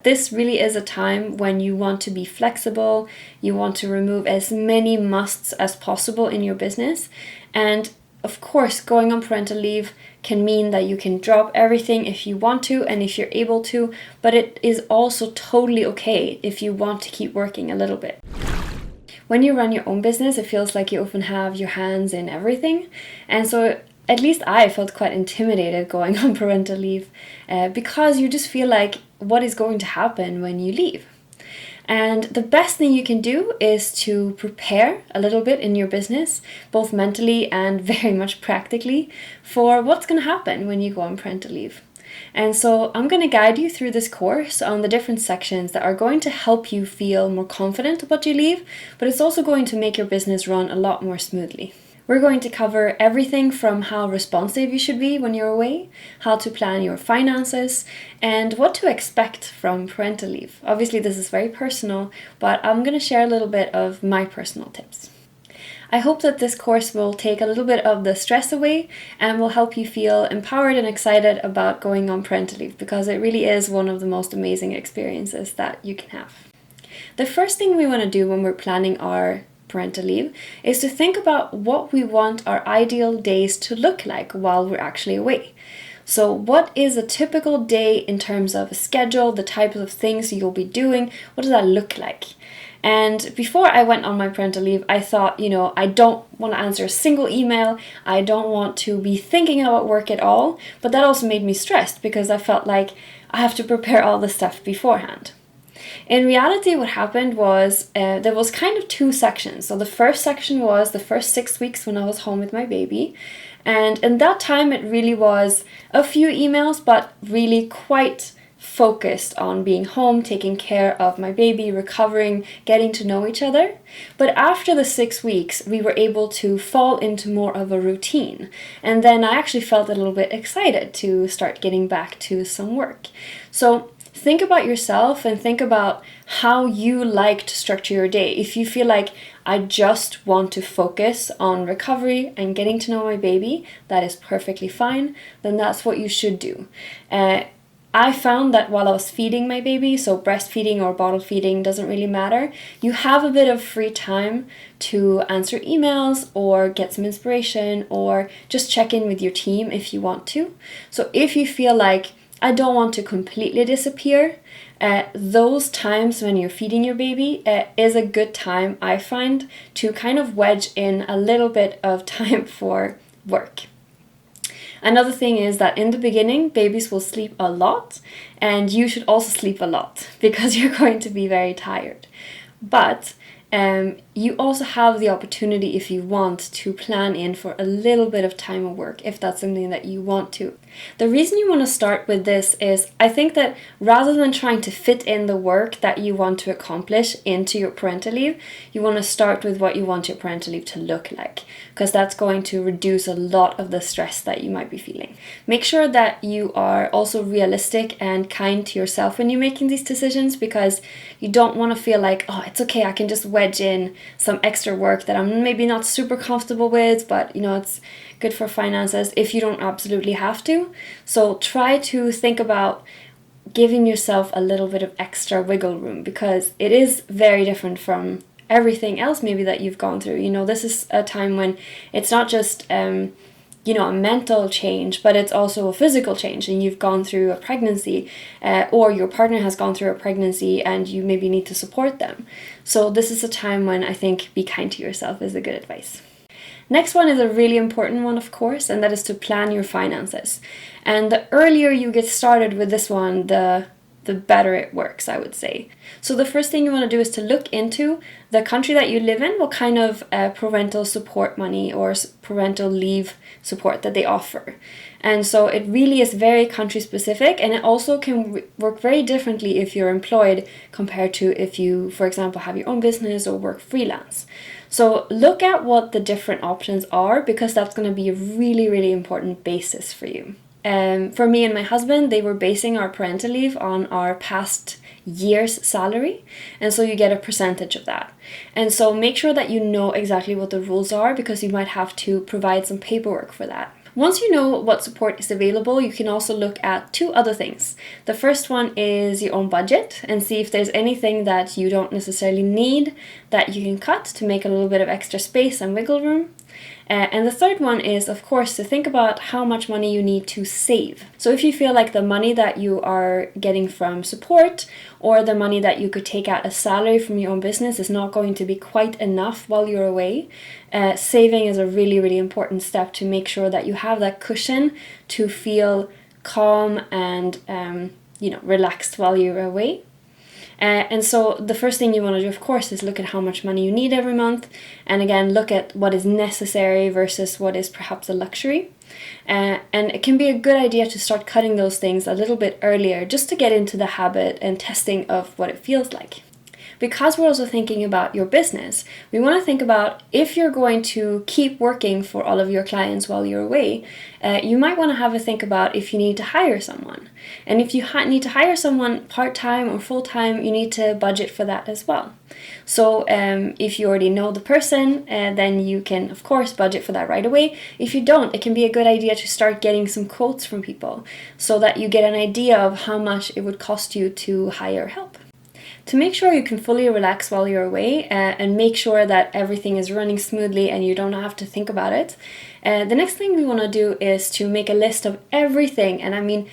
This really is a time when you want to be flexible, you want to remove as many musts as possible in your business. And of course, going on parental leave can mean that you can drop everything if you want to and if you're able to, but it is also totally okay if you want to keep working a little bit. When you run your own business, it feels like you often have your hands in everything. And so at least I felt quite intimidated going on parental leave because you just feel like what is going to happen when you leave. And the best thing you can do is to prepare a little bit in your business, both mentally and very much practically, for what's going to happen when you go on parental leave. And so I'm going to guide you through this course on the different sections that are going to help you feel more confident about your leave, but it's also going to make your business run a lot more smoothly. We're going to cover everything from how responsive you should be when you're away, how to plan your finances, and what to expect from parental leave. Obviously, this is very personal, but I'm going to share a little bit of my personal tips. I hope that this course will take a little bit of the stress away and will help you feel empowered and excited about going on parental leave, because it really is one of the most amazing experiences that you can have. The first thing we want to do when we're planning our parental leave is to think about what we want our ideal days to look like while we're actually away. So what is a typical day in terms of a schedule, the types of things you'll be doing? What does that look like? And before I went on my parental leave, I thought, I don't want to answer a single email. I don't want to be thinking about work at all. But that also made me stressed because I felt like I have to prepare all the stuff beforehand. In reality, what happened was there was kind of two sections. So the first section was the first 6 weeks when I was home with my baby. And in that time, it really was a few emails, but really quite focused on being home, taking care of my baby, recovering, getting to know each other. But after the 6 weeks, we were able to fall into more of a routine. And then I actually felt a little bit excited to start getting back to some work. So think about yourself and think about how you like to structure your day. If you feel like I just want to focus on recovery and getting to know my baby, that is perfectly fine. Then that's what you should do. I found that while I was feeding my baby, so breastfeeding or bottle feeding doesn't really matter, you have a bit of free time to answer emails or get some inspiration or just check in with your team if you want to. So if you feel like I don't want to completely disappear, those times when you're feeding your baby is a good time, I find, to kind of wedge in a little bit of time for work. Another thing is that in the beginning, babies will sleep a lot, and you should also sleep a lot because you're going to be very tired. But you also have the opportunity, if you want, to plan in for a little bit of time of work if that's something that you want to. The reason you want to start with this is I think that rather than trying to fit in the work that you want to accomplish into your parental leave, you want to start with what you want your parental leave to look like, because that's going to reduce a lot of the stress that you might be feeling. Make sure that you are also realistic and kind to yourself when you're making these decisions, because you don't want to feel like, oh, it's okay, I can just wedge in some extra work that I'm maybe not super comfortable with, but it's good for finances if you don't absolutely have to. So try to think about giving yourself a little bit of extra wiggle room, because it is very different from everything else maybe that you've gone through. This is a time when it's not just a mental change, but it's also a physical change, and you've gone through a pregnancy or your partner has gone through a pregnancy and you maybe need to support them. So this is a time when I think be kind to yourself is a good advice. Next one is a really important one, of course, and that is to plan your finances. And the earlier you get started with this one, the better it works, I would say. So the first thing you want to do is to look into the country that you live in, what kind of parental support money or parental leave support that they offer. And so it really is very country specific, and it also can work very differently if you're employed compared to if you, for example, have your own business or work freelance. So look at what the different options are, because that's going to be a really, really important basis for you. For me and my husband, they were basing our parental leave on our past year's salary, and so you get a percentage of that. And so make sure that you know exactly what the rules are, because you might have to provide some paperwork for that. Once you know what support is available, you can also look at two other things. The first one is your own budget and see if there's anything that you don't necessarily need that you can cut to make a little bit of extra space and wiggle room. And the third one is, of course, to think about how much money you need to save. So if you feel like the money that you are getting from support or the money that you could take out as salary from your own business is not going to be quite enough while you're away, saving is a really, really important step to make sure that you have that cushion to feel calm and relaxed while you're away. And so the first thing you want to do, of course, is look at how much money you need every month. And again, look at what is necessary versus what is perhaps a luxury. And it can be a good idea to start cutting those things a little bit earlier just to get into the habit and testing of what it feels like. Because we're also thinking about your business, we want to think about if you're going to keep working for all of your clients while you're away, you might want to have a think about if you need to hire someone. And if you need to hire someone part-time or full-time, you need to budget for that as well. So if you already know the person, then you can, of course, budget for that right away. If you don't, it can be a good idea to start getting some quotes from people so that you get an idea of how much it would cost you to hire help. To make sure you can fully relax while you're away and make sure that everything is running smoothly and you don't have to think about it, the next thing we want to do is to make a list of everything, and I mean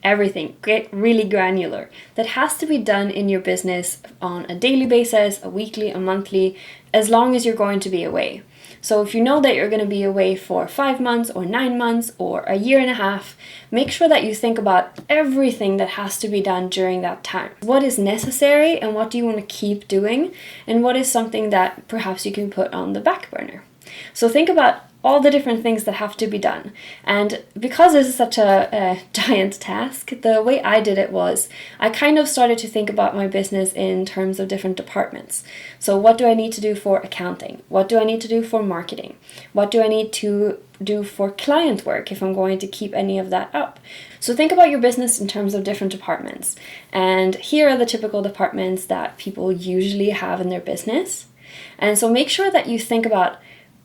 everything, get really granular, that has to be done in your business on a daily basis, a weekly, a monthly, as long as you're going to be away. So if you know that you're going to be away for 5 months or 9 months or a year and a half, make sure that you think about everything that has to be done during that time. What is necessary and what do you want to keep doing, and what is something that perhaps you can put on the back burner. So think about all the different things that have to be done. And because this is such a giant task, the way I did it was I kind of started to think about my business in terms of different departments. So what do I need to do for accounting? What do I need to do for marketing? What do I need to do for client work if I'm going to keep any of that up? So think about your business in terms of different departments. And here are the typical departments that people usually have in their business. And so make sure that you think about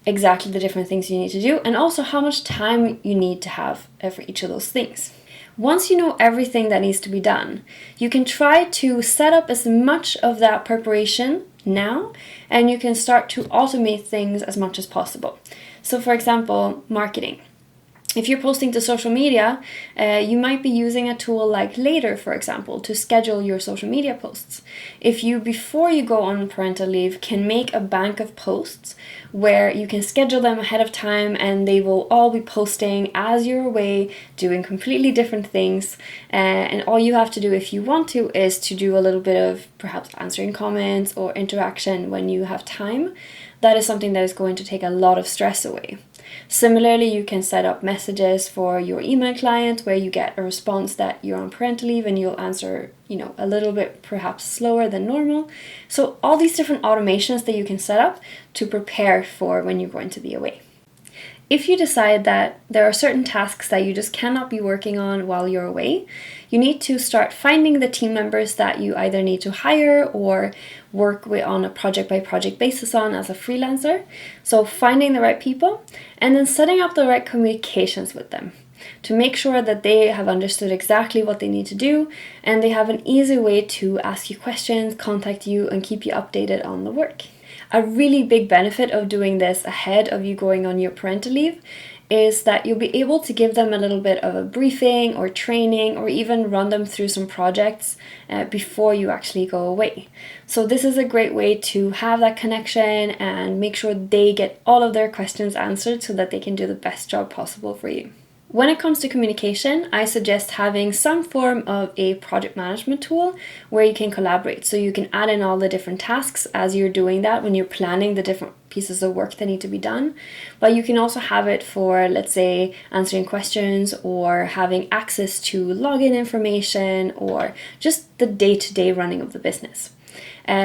exactly the different things you need to do and also how much time you need to have for each of those things. Once you know everything that needs to be done, you can try to set up as much of that preparation now, and you can start to automate things as much as possible. So for example, marketing. If you're posting to social media, you might be using a tool like Later, for example, to schedule your social media posts. If you, before you go on parental leave, can make a bank of posts where you can schedule them ahead of time and they will all be posting as you're away, doing completely different things. And all you have to do if you want to is to do a little bit of perhaps answering comments or interaction when you have time. That is something that is going to take a lot of stress away. Similarly, you can set up messages for your email client where you get a response that you're on parental leave and you'll answer, a little bit perhaps slower than normal. So all these different automations that you can set up to prepare for when you're going to be away. If you decide that there are certain tasks that you just cannot be working on while you're away, you need to start finding the team members that you either need to hire or work with on a project-by-project basis on as a freelancer. So finding the right people and then setting up the right communications with them to make sure that they have understood exactly what they need to do and they have an easy way to ask you questions, contact you, and keep you updated on the work. A really big benefit of doing this ahead of you going on your parental leave is that you'll be able to give them a little bit of a briefing or training or even run them through some projects before you actually go away. So this is a great way to have that connection and make sure they get all of their questions answered so that they can do the best job possible for you. When it comes to communication, I suggest having some form of a project management tool where you can collaborate. So you can add in all the different tasks as you're doing that when you're planning the different pieces of work that need to be done. But you can also have it for, let's say, answering questions or having access to login information or just the day-to-day running of the business.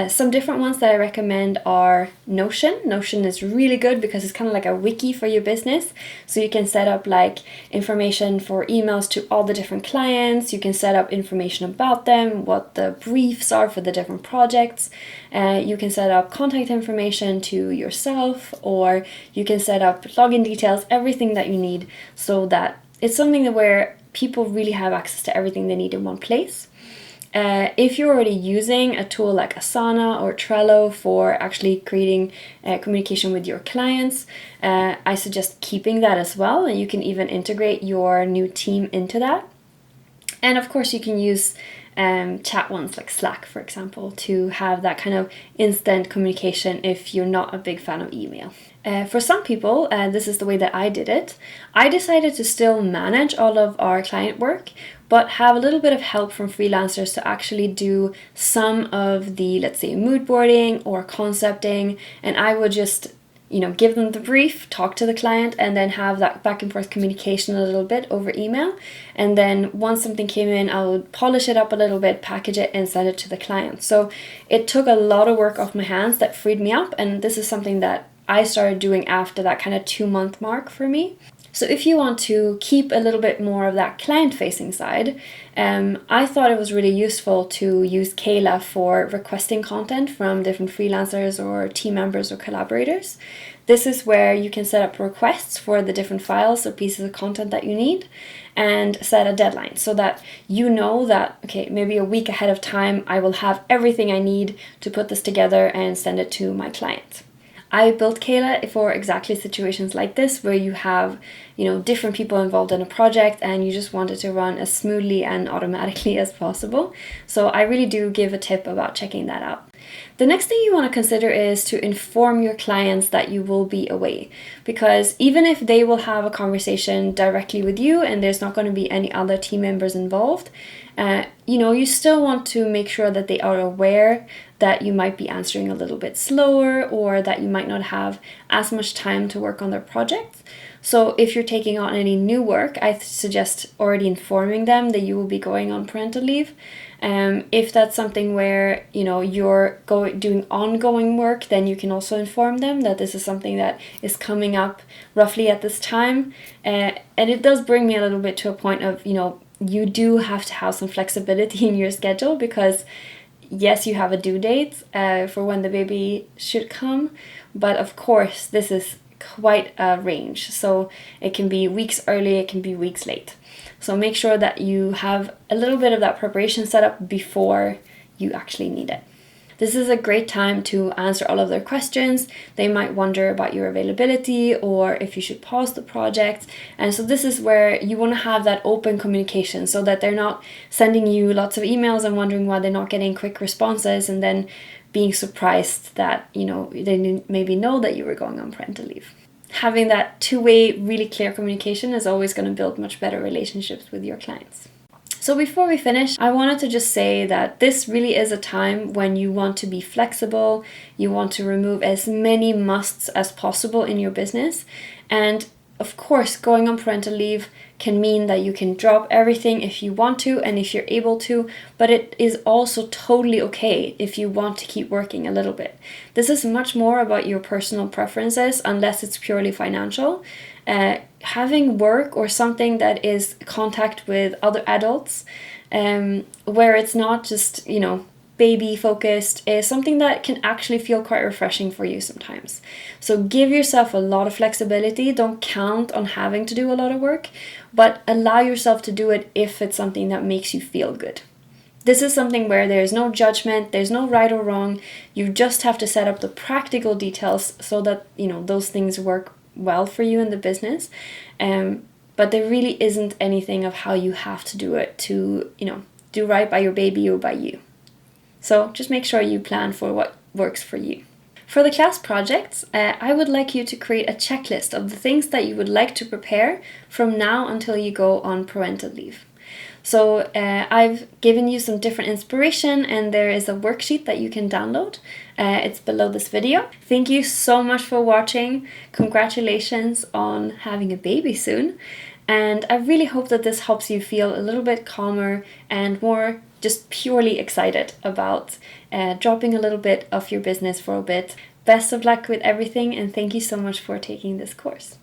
Some different ones that I recommend are Notion. Notion is really good because it's kind of like a wiki for your business. So you can set up like information for emails to all the different clients. You can set up information about them, what the briefs are for the different projects. You can set up contact information to yourself, or you can set up login details, everything that you need, so that it's something where people really have access to everything they need in one place. If you're already using a tool like Asana or Trello for actually creating communication with your clients, I suggest keeping that as well, and you can even integrate your new team into that. And of course, you can use chat ones like Slack, for example, to have that kind of instant communication if you're not a big fan of email. For some people, this is the way that I did it. I decided to still manage all of our client work, but have a little bit of help from freelancers to actually do some of the, let's say, mood boarding or concepting. And I would just, give them the brief, talk to the client, and then have that back and forth communication a little bit over email. And then once something came in, I would polish it up a little bit, package it, and send it to the client. So it took a lot of work off my hands that freed me up. And this is something that I started doing after that kind of 2-month mark for me. So if you want to keep a little bit more of that client-facing side, I thought it was really useful to use Kayla for requesting content from different freelancers or team members or collaborators. This is where you can set up requests for the different files or pieces of content that you need and set a deadline so that you know that, okay, maybe a week ahead of time, I will have everything I need to put this together and send it to my client. I built Kayla for exactly situations like this, where you have, different people involved in a project and you just want it to run as smoothly and automatically as possible. So I really do give a tip about checking that out. The next thing you want to consider is to inform your clients that you will be away, because even if they will have a conversation directly with you and there's not going to be any other team members involved, you still want to make sure that they are aware that you might be answering a little bit slower or that you might not have as much time to work on their projects. So if you're taking on any new work, I suggest already informing them that you will be going on parental leave. If that's something where you're doing ongoing work, then you can also inform them that this is something that is coming up roughly at this time. And it does bring me a little bit to a point of you do have to have some flexibility in your schedule, because yes, you have a due date for when the baby should come, but of course this is quite a range. So it can be weeks early, it can be weeks late. So make sure that you have a little bit of that preparation set up before you actually need it. This is a great time to answer all of their questions. They might wonder about your availability or if you should pause the project. And so this is where you want to have that open communication so that they're not sending you lots of emails and wondering why they're not getting quick responses, and then being surprised that, they didn't maybe know that you were going on parental leave. Having that two-way, really clear communication is always going to build much better relationships with your clients. So before we finish, I wanted to just say that this really is a time when you want to be flexible, you want to remove as many musts as possible in your business. And of course, going on parental leave can mean that you can drop everything if you want to and if you're able to, but it is also totally okay if you want to keep working a little bit. This is much more about your personal preferences, unless it's purely financial. Having work or something that is contact with other adults, where it's not just, baby focused, is something that can actually feel quite refreshing for you sometimes. So give yourself a lot of flexibility. Don't count on having to do a lot of work, but allow yourself to do it if it's something that makes you feel good. This is something where there's no judgment, there's no right or wrong. You just have to set up the practical details so that, those things work well for you in the business. But there really isn't anything of how you have to do it to, do right by your baby or by you. So just make sure you plan for what works for you. For the class projects, I would like you to create a checklist of the things that you would like to prepare from now until you go on parental leave. So I've given you some different inspiration, and there is a worksheet that you can download. It's below this video. Thank you so much for watching. Congratulations on having a baby soon. And I really hope that this helps you feel a little bit calmer and more just purely excited about dropping a little bit of your business for a bit. Best of luck with everything, and thank you so much for taking this course.